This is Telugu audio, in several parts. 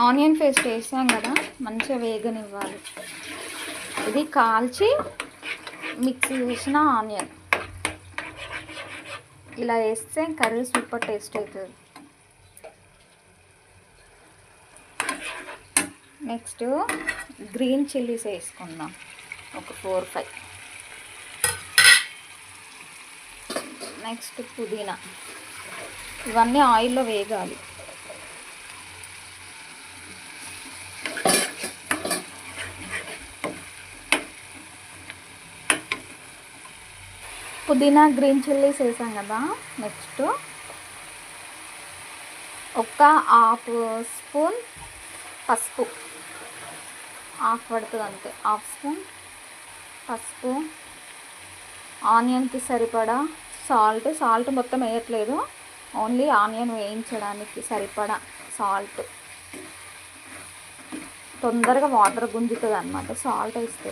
ఆనియన్ పేస్ట్ వేసాం కదా, మంచిగా వేగనివ్వాలి. ఇది కాల్చి మిక్సీ చేసిన ఆనియన్ ఇలా వేస్తే కర్రీ సూపర్ టేస్ట్ అవుతుంది. నెక్స్ట్ గ్రీన్ చిల్లీస్ వేసుకుందాం, ఒక 4-5. నెక్స్ట్ పుదీనా. ఇవన్నీ ఆయిల్లో వేగాలి. పుదీనా గ్రీన్ చిల్లీస్ వేసాం కదా. నెక్స్ట్ ఒక 1/2 స్పూన్ పసుపు, హాఫ్ పడుతుంది అంతే, 1/2 స్పూన్ పసుపు. ఆనియన్కి సరిపడా సాల్ట్ మొత్తం వేయట్లేదు, ఓన్లీ ఆనియన్ వేయించడానికి సరిపడా సాల్ట్. తొందరగా వాటర్ గుంజుతుంది అన్నమాట సాల్ట్ వేస్తే.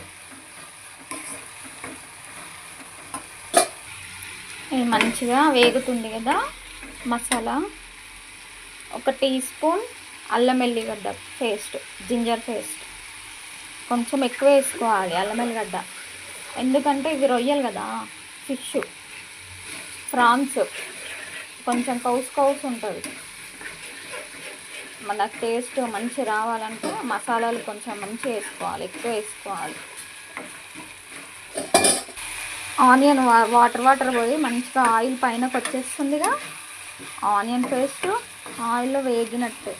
ఇది మంచిగా వేగుతుంది కదా మసాలా. ఒక టీ స్పూన్ అల్లం వెల్లిగడ్డ పేస్ట్, జింజర్ పేస్ట్. కొంచెం ఎక్కువ వేసుకోవాలి అల్లం వెల్లిగడ్డ, ఎందుకంటే ఇవి రొయ్యలు కదా, ఫిష్ ప్రాన్స్ కొంచెం కౌస్ ఉంటుంది. మనకు టేస్ట్ మంచి రావాలంటే మసాలాలు కొంచెం మంచిగా వేసుకోవాలి, ఎక్కువ వేసుకోవాలి. ఆనియన్ వాటర్ పోయి మంచిగా ఆయిల్ పైనకి వచ్చేస్తుందిగా. ఆనియన్ పేస్ట్ ఆయిల్లో వేగినట్టు.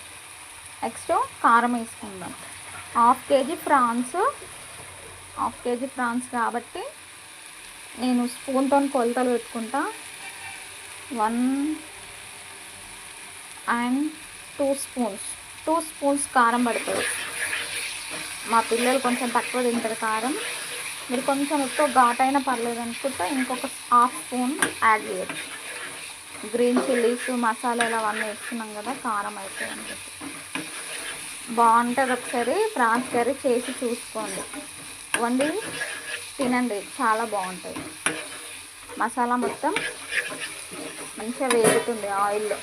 నెక్స్ట్ కారం వేసుకుందాం. 1/2 కేజీ ప్రాన్స్ కాబట్టి నేను స్పూన్తో కొలతలు పెట్టుకుంటా. 1 and 2 స్పూన్స్ కారం పడుతుంది. మా పిల్లలు కొంచెం తక్కువ తింటారు కారం. మీరు కొంచెం ఎక్కువ ఘాటైనా పర్లేదు అనుకుంటే ఇంకొక 1/2 స్పూన్ యాడ్ చేయొచ్చు. గ్రీన్ చిల్లీస్ మసాలాలు అవన్నీ వేస్తున్నాం కదా, కారం అయిపోయింది. బాగుంటుంది. ఒకసారి ప్రాన్స్ కర్రీ చేసి చూసుకోండి, వండి తినండి, చాలా బాగుంటుంది. మసాలా మొత్తం మంచిగా వేగుతుంది ఆయిల్లో.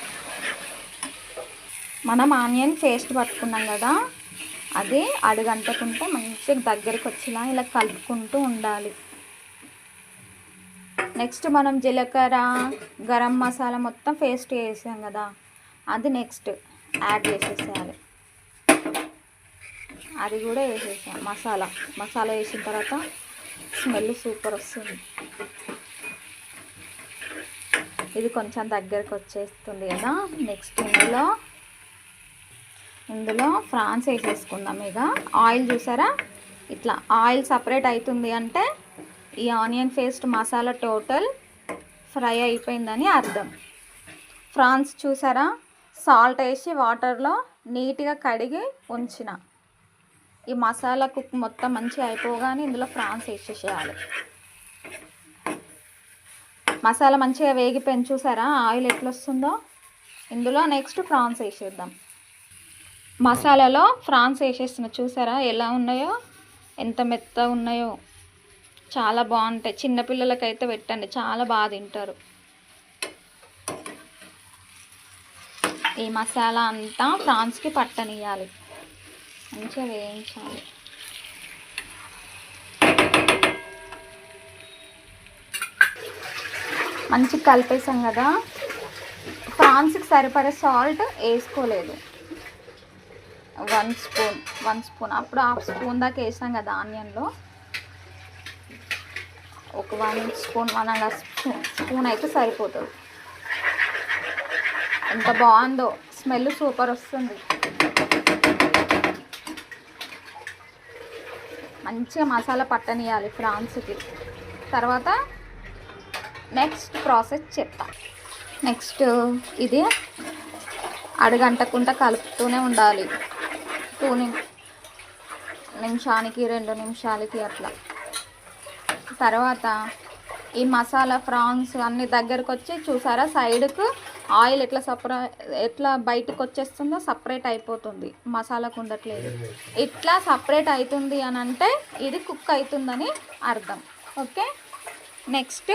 మనం ఆనియన్ పేస్ట్ పట్టుకున్నాం కదా, అది అడుగంటకుంటే మంచిగా దగ్గరికి వచ్చేలా ఇలా కలుపుకుంటూ ఉండాలి. నెక్స్ట్ మనం జీలకర్ర గరం మసాలా మొత్తం పేస్ట్ వేసాం కదా, అది నెక్స్ట్ యాడ్ చేసేసేయాలి. అది కూడా వేసేసాం. మసాలా వేసిన తర్వాత స్మెల్ సూపర్ వస్తుంది. ఇది కొంచెం దగ్గరికి వచ్చేస్తుంది కదా. నెక్స్ట్ ఇందులో ప్రాన్స్ వేసేసుకుందాం. ఇక ఆయిల్ చూసారా, ఇట్లా ఆయిల్ సపరేట్ అవుతుంది అంటే ఈ onion paste masala total fry అయిపోయిందని అర్థం. ప్రాన్స్ చూసారా, సాల్ట్ వేసి వాటర్లో నీట్గా కడిగి ఉంచిన. ఈ మసాలా కుక్ మొత్తం మంచిగా అయిపోగానే ఇందులో ప్రాన్స్ వేసేసేయాలి. మసాలా మంచిగా వేగిపోయింది చూసారా, ఆయిల్ ఎట్లా వస్తుందో. ఇందులో నెక్స్ట్ ప్రాన్స్ వేసేద్దాం. మసాలాలో ప్రాన్స్ వేసేస్తున్నా, చూసారా ఎలా ఉన్నాయో, ఎంత మెత్తగా ఉన్నాయో. చాలా బాగుంటాయి. చిన్నపిల్లలకైతే పెట్టండి, చాలా బాగా తింటారు. ఈ మసాలా అంతా ప్రాన్స్కి పట్టనియాలి, మంచిగా వేయించాలి. మంచిగా కలిపేసాం కదా. ప్రాన్స్కి సరిపడే సాల్ట్ వేసుకోలేదు. 1 స్పూన్, అప్పుడు 1/2 స్పూన్ దాకా వేసాం కదా ఆనియన్లో. ఒక 1 స్పూన్ 1.5 స్పూన్ అయితే సరిపోతుంది. ఎంత బాగుందో, స్మెల్ సూపర్ వస్తుంది. మంచిగా మసాలా పట్టనియాలి ప్రాన్స్కి. తర్వాత నెక్స్ట్ ప్రాసెస్ చెప్తా. నెక్స్ట్ ఇది అడుగంటకుండా కలుపుతూనే ఉండాలి. 2 నిమిషానికి 2 నిమిషాలకి అట్లా. తర్వాత ఈ మసాలా ప్రాన్స్ అన్ని దగ్గరకు వచ్చి చూసారా, సైడ్కు ఆయిల్ ఎట్లా బయటకు వచ్చేస్తుందో, సపరేట్ అయిపోతుంది. మసాలాకు ఉండట్లేదు. ఇట్లా సపరేట్ అవుతుంది అని అంటే ఇది కుక్ అవుతుందని అర్థం. ఓకే, నెక్స్ట్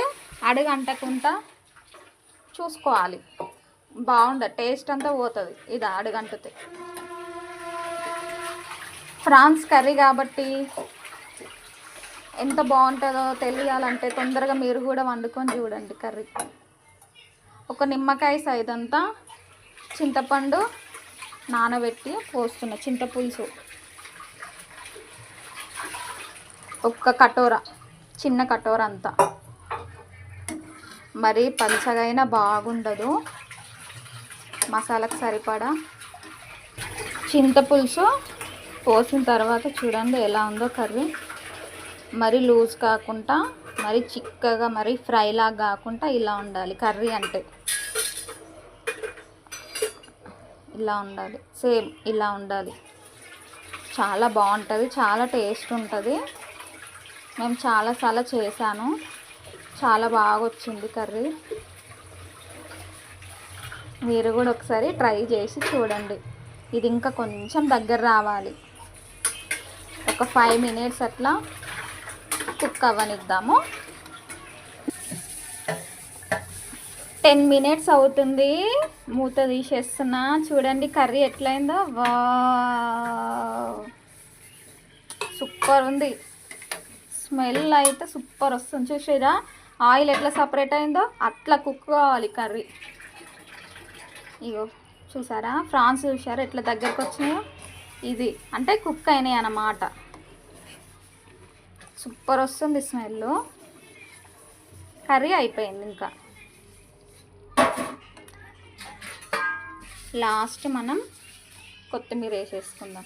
అడుగంటకుండా చూసుకోవాలి. బాగుండదు, టేస్ట్ అంతా పోతుంది ఇది అడుగంటితే. ఫ్రాన్స్ కర్రీ కాబట్టి ఎంత బాగుంటుందో తెలియాలంటే తొందరగా మీరు కూడా వండుకొని చూడండి కర్రీ. ఒక నిమ్మకాయ సైజ్ అంతా చింతపండు నానబెట్టి పోస్తున్న చింతపులుసు, ఒక్క కటోర, చిన్న కటోర అంతా, మరి పలుచగా అయినా బాగుండదు. మసాలాకు సరిపడా చింతపులుసు పోసిన తర్వాత చూడండి ఎలా ఉందో కర్రీ. మరి లూజ్ కాకుండా, మరి చిక్కగా, మరి ఫ్రైలాగా కాకుండా ఇలా ఉండాలి కర్రీ అంటే. ఇలా ఉండాలి, సేమ్ ఇలా ఉండాలి. చాలా బాగుంటుంది, చాలా టేస్ట్ ఉంటుంది. మేము చాలాసార్లు చేశాను, చాలా బాగా వచ్చింది కర్రీ. మీరు కూడా ఒకసారి ట్రై చేసి చూడండి. ఇది ఇంకా కొంచెం దగ్గర రావాలి. ఒక 5 minutes అట్లా కుక్ అవ్వనిద్దాము. 10 minutes అవుతుంది. మూత తీసేస్తున్నా. చూడండి కర్రీ ఎట్లయిందో. వా, సూపర్ ఉంది. స్మెల్ అయితే సూపర్ వస్తుంది. చూసారా ఆయిల్ ఎట్లా సపరేట్ అయిందో? అట్లా కుక్ కావాలి కర్రీ. ఇగో చూసారా ఫ్రాన్స్, చూసారా ఎట్లా దగ్గరకు వచ్చినాయో? ఇది అంటే కుక్ అయినాయి అన్నమాట. సూపర్ వస్తుంది స్మెల్. కర్రీ అయిపోయింది. ఇంకా లాస్ట్ మనం కొత్తిమీర వేసేసుకుందాం.